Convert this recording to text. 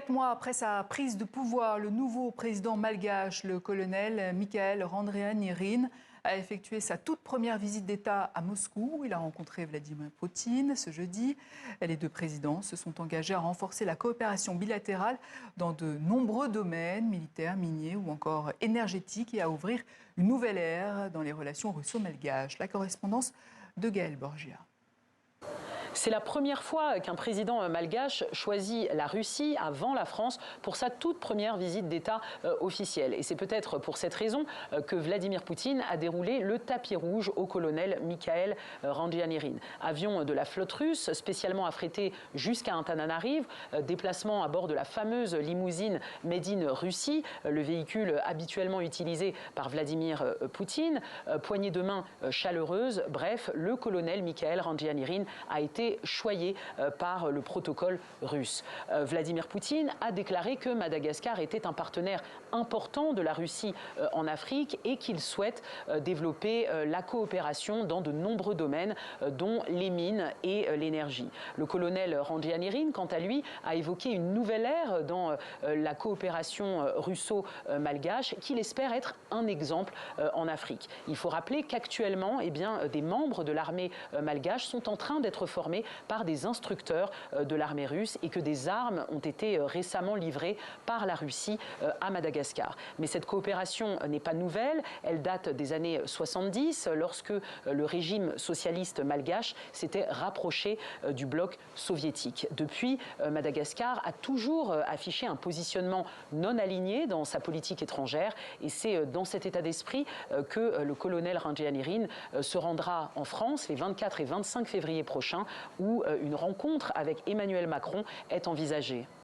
4 mois après sa prise de pouvoir, le nouveau président malgache, le colonel Mikaël Randrianirina, a effectué sa toute première visite d'État à Moscou. Il a rencontré Vladimir Poutine ce jeudi. Les deux présidents se sont engagés à renforcer la coopération bilatérale dans de nombreux domaines, militaires, miniers ou encore énergétiques, et à ouvrir une nouvelle ère dans les relations russo-malgaches. La correspondance de Gaël Borgia. C'est la première fois qu'un président malgache choisit la Russie avant la France pour sa toute première visite d'État officielle. Et c'est peut-être pour cette raison que Vladimir Poutine a déroulé le tapis rouge au colonel Mikaël Randrianirina. Avion de la flotte russe, spécialement affrété jusqu'à Antananarive, déplacement à bord de la fameuse limousine Made in Russie, le véhicule habituellement utilisé par Vladimir Poutine, poignée de main chaleureuse. Bref, le colonel Mikaël Randrianirina a été choyé par le protocole russe. Vladimir Poutine a déclaré que Madagascar était un partenaire important de la Russie en Afrique et qu'il souhaite développer la coopération dans de nombreux domaines, dont les mines et l'énergie. Le colonel Randrianirina, quant à lui, a évoqué une nouvelle ère dans la coopération russo-malgache qu'il espère être un exemple en Afrique. Il faut rappeler qu'actuellement, des membres de l'armée malgache sont en train d'être formés par des instructeurs de l'armée russe et que des armes ont été récemment livrées par la Russie à Madagascar. Mais cette coopération n'est pas nouvelle, elle date des années 70 lorsque le régime socialiste malgache s'était rapproché du bloc soviétique. Depuis, Madagascar a toujours affiché un positionnement non aligné dans sa politique étrangère et c'est dans cet état d'esprit que le colonel Randrianirina se rendra en France les 24 et 25 février prochains où une rencontre avec Emmanuel Macron est envisagée.